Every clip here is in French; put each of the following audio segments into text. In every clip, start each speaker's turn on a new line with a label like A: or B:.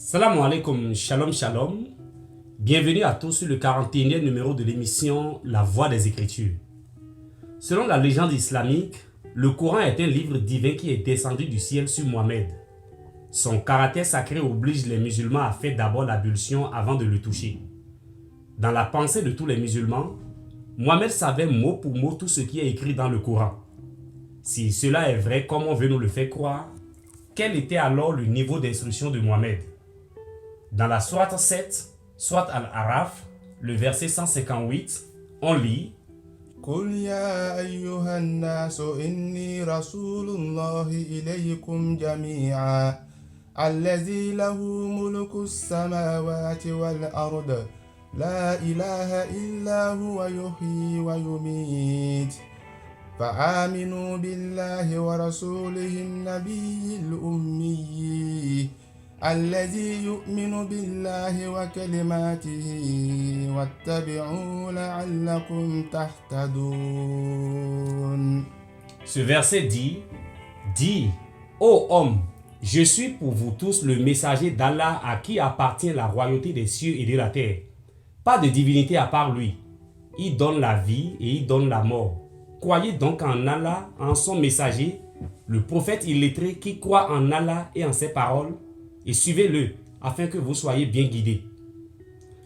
A: Salam alaikum, shalom shalom. Bienvenue à tous sur le 41e numéro de l'émission La Voix des Écritures. Selon la légende islamique, le Coran est un livre divin qui est descendu du ciel sur Mohammed. Son caractère sacré oblige les musulmans à faire d'abord l'ablution avant de le toucher. Dans la pensée de tous les musulmans, Mohammed savait mot pour mot tout ce qui est écrit dans le Coran. Si cela est vrai comme on veut nous le faire croire, quel était alors le niveau d'instruction de Mohammed? Dans la sourate 7, sourate Al-Araf, le verset 158, on lit
B: قل يا أيها الناس إني رسول الله إليكم جميعا الذي له ملك السماوات والأرض لا إله إلا هو يحيي ويميت فآمنوا بالله ورسوله النبي الأمي الذي يؤمن بالله وكلماته واتبعوا لعلكم تهتدون.
A: Ce verset dit, dis, ô homme, je suis pour vous tous le messager d'Allah à qui appartient la royauté des cieux et de la terre. Pas de divinité à part lui. Il donne la vie et il donne la mort. Croyez donc en Allah, en son messager, le prophète illettré qui croit en Allah et en ses paroles, et suivez-le afin que vous soyez bien guidés.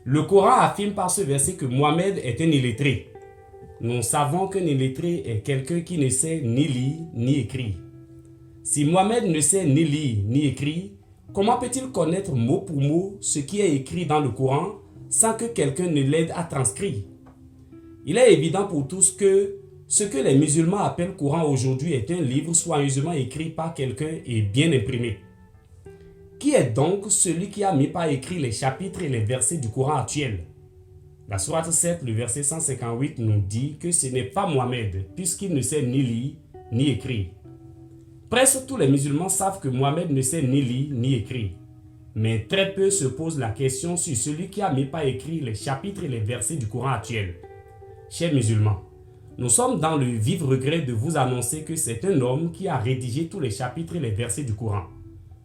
A: Le Coran affirme par ce verset que Mohammed est un illettré. Nous savons qu'un illettré est quelqu'un qui ne sait ni lire ni écrire. Si Mohammed ne sait ni lire ni écrire, comment peut-il connaître mot pour mot ce qui est écrit dans le Coran sans que quelqu'un ne l'aide à transcrire? Il est évident pour tous que ce que les musulmans appellent Coran aujourd'hui est un livre soigneusement écrit par quelqu'un et bien imprimé. Qui est donc celui qui a mis par écrit les chapitres et les versets du Coran actuel? La sourate 7, le verset 158 nous dit que ce n'est pas Mohammed, puisqu'il ne sait ni lire ni écrire. Presque tous les musulmans savent que Mohammed ne sait ni lire ni écrire. Mais très peu se posent la question sur celui qui a mis par écrit les chapitres et les versets du Coran actuel. Chers musulmans, nous sommes dans le vif regret de vous annoncer que c'est un homme qui a rédigé tous les chapitres et les versets du Coran.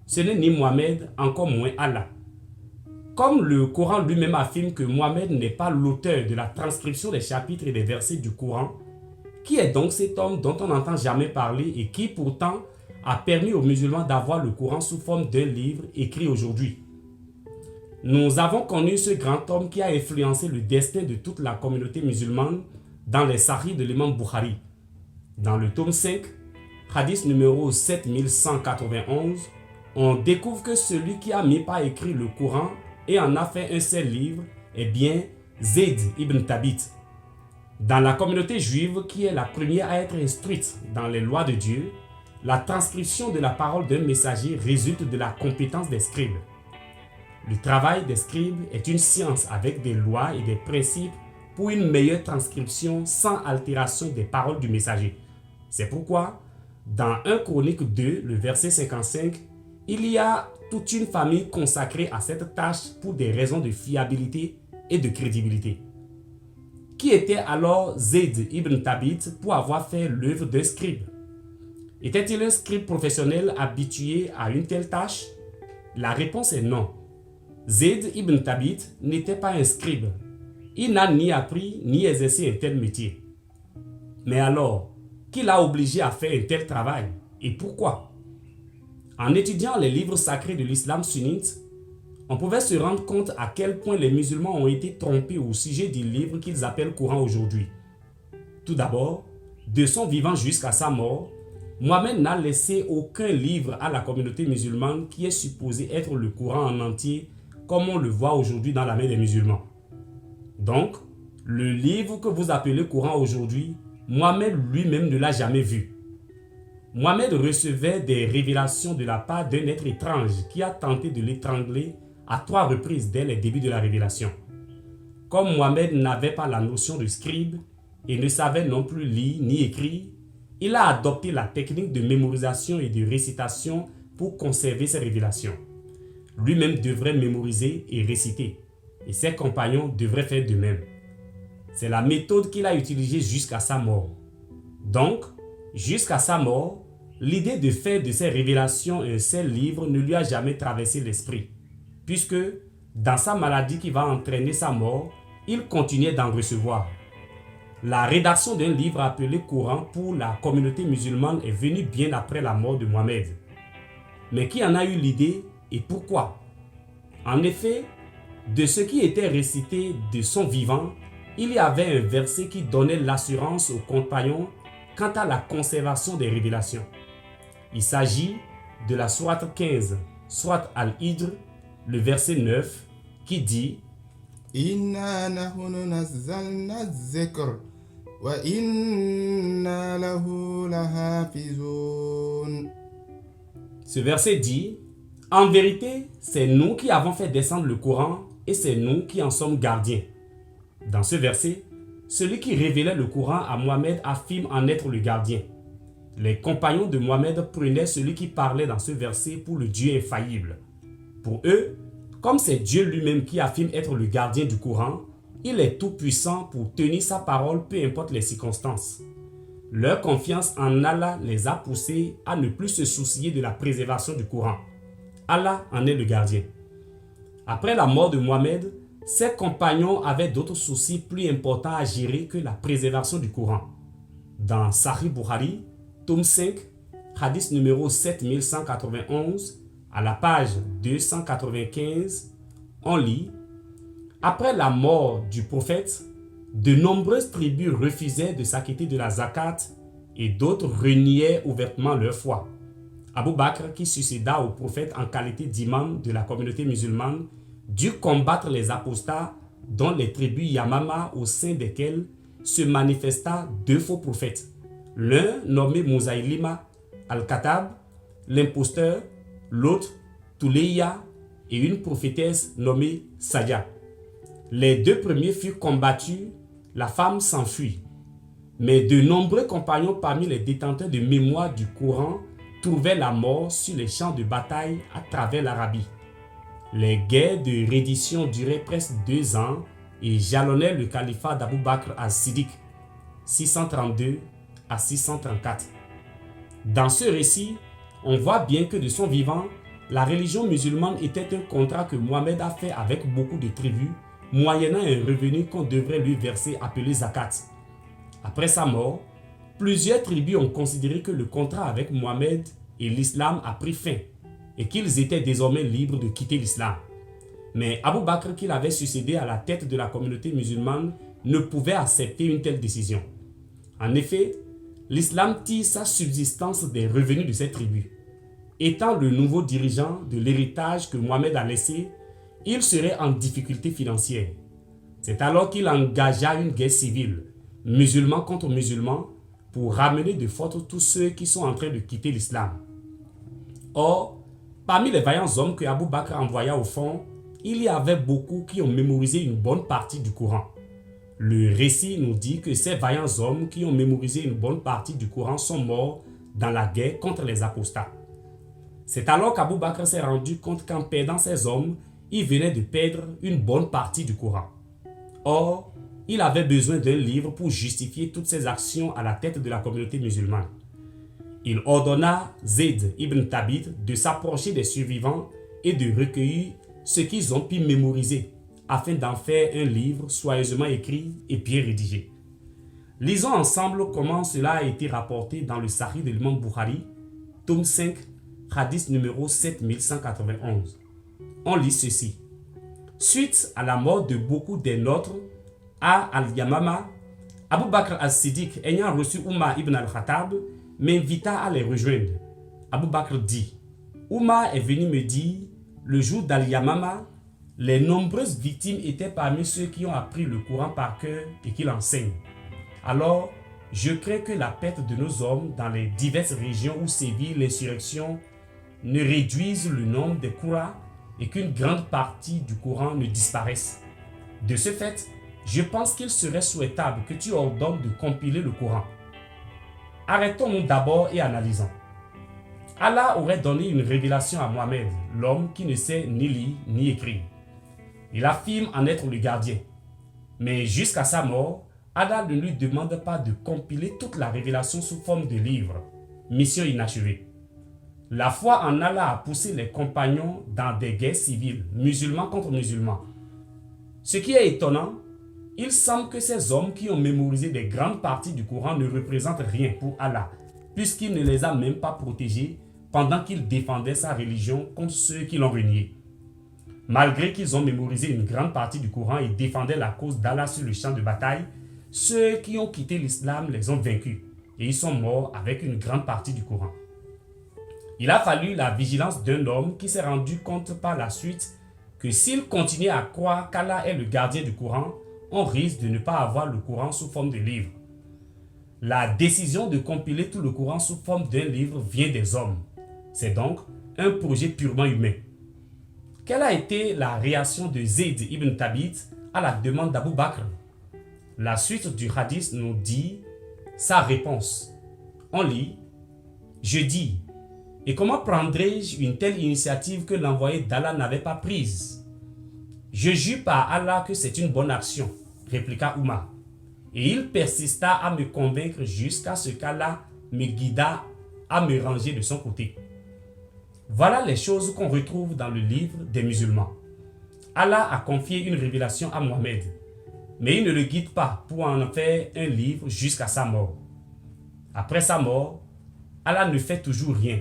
A: Ce n'est ni Mohammed, encore moins Allah. Comme le Coran lui-même affirme que Mohammed n'est pas l'auteur de la transcription des chapitres et des versets du Coran, qui est donc cet homme dont on n'entend jamais parler et qui pourtant a permis aux musulmans d'avoir le Coran sous forme d'un livre écrit aujourd'hui? Nous avons connu ce grand homme qui a influencé le destin de toute la communauté musulmane dans les Sahih de l'imam Bukhari. Dans le tome 5, hadith numéro 7191, on découvre que celui qui a mis par écrit le Coran et en a fait un seul livre est bien Zayd ibn Thabit. Dans la communauté juive qui est la première à être instruite dans les lois de Dieu, la transcription de la parole d'un messager résulte de la compétence des scribes. Le travail des scribes est une science avec des lois et des principes pour une meilleure transcription sans altération des paroles du messager. C'est pourquoi, dans 1 Chronique 2, le verset 55, il y a toute une famille consacrée à cette tâche pour des raisons de fiabilité et de crédibilité. Qui était alors Zayd ibn Thabit pour avoir fait l'œuvre d'un scribe? Était-il un scribe professionnel habitué à une telle tâche? La réponse est non. Zayd ibn Thabit n'était pas un scribe. Il n'a ni appris ni exercé un tel métier. Mais alors, qui l'a obligé à faire un tel travail et pourquoi? En étudiant les livres sacrés de l'islam sunnite, on pouvait se rendre compte à quel point les musulmans ont été trompés au sujet du livre qu'ils appellent Coran aujourd'hui. Tout d'abord, de son vivant jusqu'à sa mort, Mohammed n'a laissé aucun livre à la communauté musulmane qui est supposé être le Coran en entier, comme on le voit aujourd'hui dans la main des musulmans. Donc, le livre que vous appelez Coran aujourd'hui, Mohammed lui-même ne l'a jamais vu. Mohammed recevait des révélations de la part d'un être étrange qui a tenté de l'étrangler à 3 reprises dès les débuts de la révélation. Comme Mohammed n'avait pas la notion de scribe et ne savait non plus lire ni écrire, il a adopté la technique de mémorisation et de récitation pour conserver ses révélations. Lui-même devrait mémoriser et réciter, et ses compagnons devraient faire de même. C'est la méthode qu'il a utilisée jusqu'à sa mort. Donc, jusqu'à sa mort, l'idée de faire de ces révélations un seul livre ne lui a jamais traversé l'esprit. puisque dans sa maladie qui va entraîner sa mort, il continuait d'en recevoir. La rédaction d'un livre appelé Coran pour la communauté musulmane est venue bien après la mort de Mohammed. Mais qui en a eu l'idée et pourquoi? En effet, de ce qui était récité de son vivant, il y avait un verset qui donnait l'assurance aux compagnons quant à la conservation des révélations. Il s'agit de la sourate 15, sourate Al-Hijr, le verset 9, qui dit
B: Inna nahnu nazzalna az-zikr wa inna lahu lahafizun.
A: Ce verset dit, en vérité, c'est nous qui avons fait descendre le Coran et c'est nous qui en sommes gardiens. Dans ce verset, celui qui révélait le Coran à Mohammed affirme en être le gardien. Les compagnons de Mohammed prenaient celui qui parlait dans ce verset pour le Dieu infaillible. Pour eux, comme c'est Dieu lui-même qui affirme être le gardien du Coran, il est tout puissant pour tenir sa parole peu importe les circonstances. Leur confiance en Allah les a poussés à ne plus se soucier de la préservation du Coran. Allah en est le gardien. Après la mort de Mohammed, ses compagnons avaient d'autres soucis plus importants à gérer que la préservation du Coran. Dans Sahih Bukhari, tome 5, hadith numéro 7191, à la page 295, on lit « Après la mort du prophète, de nombreuses tribus refusaient de s'acquitter de la zakat et d'autres reniaient ouvertement leur foi. Abu Bakr, qui succéda au prophète en qualité d'imam de la communauté musulmane, dut combattre les apostats dont les tribus Yamama au sein desquelles se manifesta deux faux prophètes. L'un nommé Musaylima al-Katab, l'imposteur, l'autre Touleya et une prophétesse nommée Sadia. Les deux premiers furent combattus, la femme s'enfuit. Mais de nombreux compagnons parmi les détenteurs de mémoire du Coran trouvaient la mort sur les champs de bataille à travers l'Arabie. Les guerres de reddition duraient presque 2 ans et jalonnaient le califat d'Abu Bakr as-Siddiq, 632 à 634. Dans ce récit, on voit bien que de son vivant, la religion musulmane était un contrat que Mohammed a fait avec beaucoup de tribus, moyennant un revenu qu'on devrait lui verser appelé zakat. Après sa mort, plusieurs tribus ont considéré que le contrat avec Mohammed et l'islam a pris fin et qu'ils étaient désormais libres de quitter l'islam. Mais Abu Bakr, qui l'avait succédé à la tête de la communauté musulmane, ne pouvait accepter une telle décision. En effet, l'islam tire sa subsistance des revenus de ces tribus. Étant le nouveau dirigeant de l'héritage que Mohammed a laissé, il serait en difficulté financière. C'est alors qu'il engagea une guerre civile, musulmans contre musulmans, pour ramener de force tous ceux qui sont en train de quitter l'islam. Or, parmi les vaillants hommes que Abu Bakr envoya au front, il y avait beaucoup qui ont mémorisé une bonne partie du Coran. Le récit nous dit que ces vaillants hommes qui ont mémorisé une bonne partie du Coran sont morts dans la guerre contre les apostats. C'est alors qu'Abu Bakr s'est rendu compte qu'en perdant ces hommes, il venait de perdre une bonne partie du Coran. Or, il avait besoin d'un livre pour justifier toutes ses actions à la tête de la communauté musulmane. Il ordonna Zayd ibn Thabit de s'approcher des survivants et de recueillir ce qu'ils ont pu mémoriser afin d'en faire un livre soigneusement écrit et bien rédigé. Lisons ensemble comment cela a été rapporté dans le Sahih de l'imam Bukhari, tome 5, hadith numéro 7191. On lit ceci. Suite à la mort de beaucoup des nôtres à Al-Yamama, Abu Bakr as-Siddiq, ayant reçu Umar ibn al-Khattab, m'invita à les rejoindre. Abu Bakr dit, Umar est venu me dire, le jour d'Al-Yamama, les nombreuses victimes étaient parmi ceux qui ont appris le Coran par cœur et qui l'enseignent. Alors, je crains que la perte de nos hommes dans les diverses régions où sévit l'insurrection ne réduise le nombre des Qur'ans et qu'une grande partie du Coran ne disparaisse. De ce fait, je pense qu'il serait souhaitable que tu ordonnes de compiler le Coran. Arrêtons-nous d'abord et analysons. Allah aurait donné une révélation à Mohammed, l'homme qui ne sait ni lire ni écrire. Il affirme en être le gardien. Mais jusqu'à sa mort, Allah ne lui demande pas de compiler toute la révélation sous forme de livre. Mission inachevée. La foi en Allah a poussé les compagnons dans des guerres civiles, musulmans contre musulmans. Ce qui est étonnant, il semble que ces hommes qui ont mémorisé des grandes parties du Coran ne représentent rien pour Allah, puisqu'il ne les a même pas protégés pendant qu'ils défendaient sa religion contre ceux qui l'ont renié. Malgré qu'ils ont mémorisé une grande partie du Coran et défendaient la cause d'Allah sur le champ de bataille, ceux qui ont quitté l'islam les ont vaincus et ils sont morts avec une grande partie du Coran. Il a fallu la vigilance d'un homme qui s'est rendu compte par la suite que s'il continuait à croire qu'Allah est le gardien du Coran, on risque de ne pas avoir le Coran sous forme de livre. La décision de compiler tout le Coran sous forme d'un livre vient des hommes. C'est donc un projet purement humain. Quelle a été la réaction de Zayd ibn Thabit à la demande d'Abu Bakr? La suite du hadith nous dit sa réponse. On lit « Je dis, et comment prendrais-je une telle initiative que l'envoyé d'Allah n'avait pas prise? Je jure par Allah que c'est une bonne action, répliqua Oumar. Et il persista à me convaincre jusqu'à ce qu'Allah me guida à me ranger de son côté. » Voilà les choses qu'on retrouve dans le livre des musulmans. Allah a confié une révélation à Mohammed, mais il ne le guide pas pour en faire un livre jusqu'à sa mort. Après sa mort, Allah ne fait toujours rien.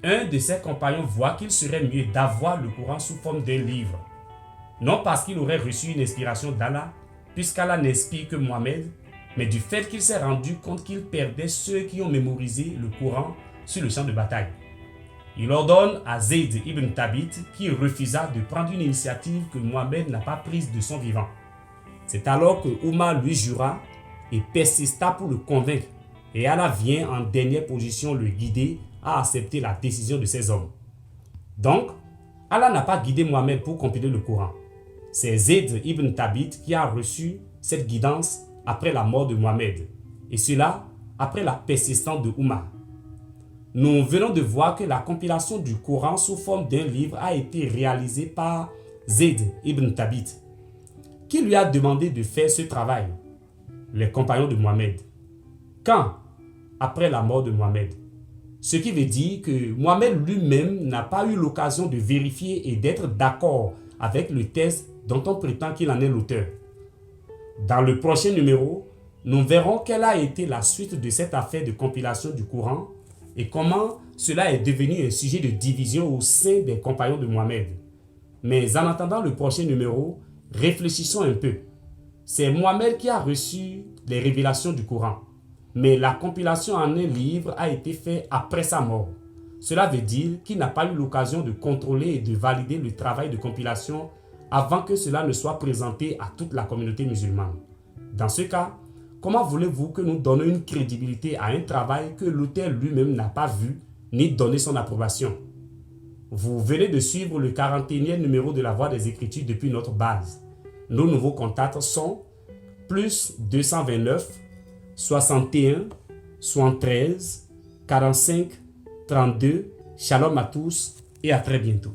A: Un de ses compagnons voit qu'il serait mieux d'avoir le Coran sous forme d'un livre. Non parce qu'il aurait reçu une inspiration d'Allah, puisqu'Allah n'inspire que Mohammed, mais du fait qu'il s'est rendu compte qu'il perdait ceux qui ont mémorisé le Coran sur le champ de bataille. Il ordonne à Zayd ibn Thabit, qui refusa de prendre une initiative que Mohammed n'a pas prise de son vivant. C'est alors que Oumar lui jura et persista pour le convaincre, et Allah vient en dernière position le guider à accepter la décision de ces hommes. Donc, Allah n'a pas guidé Mohammed pour compiler le Coran. C'est Zayd ibn Thabit qui a reçu cette guidance après la mort de Mohammed, et cela après la persistance de Oumar. Nous venons de voir que la compilation du Coran sous forme d'un livre a été réalisée par Zayd ibn Thabit. Qui lui a demandé de faire ce travail? Les compagnons de Mohammed. Quand? Après la mort de Mohammed. Ce qui veut dire que Mohammed lui-même n'a pas eu l'occasion de vérifier et d'être d'accord avec le texte dont on prétend qu'il en est l'auteur. Dans le prochain numéro, nous verrons quelle a été la suite de cette affaire de compilation du Coran et comment cela est devenu un sujet de division au sein des compagnons de Mohammed. Mais en attendant le prochain numéro, réfléchissons un peu. C'est Mohammed qui a reçu les révélations du Coran, mais la compilation en un livre a été faite après sa mort. Cela veut dire qu'il n'a pas eu l'occasion de contrôler et de valider le travail de compilation avant que cela ne soit présenté à toute la communauté musulmane. Dans ce cas, comment voulez-vous que nous donnions une crédibilité à un travail que l'auteur lui-même n'a pas vu ni donné son approbation? Vous venez de suivre le 41e numéro de la Voix des Écritures depuis notre base. Nos nouveaux contacts sont plus 229 61 73 45 32. Shalom à tous et à très bientôt.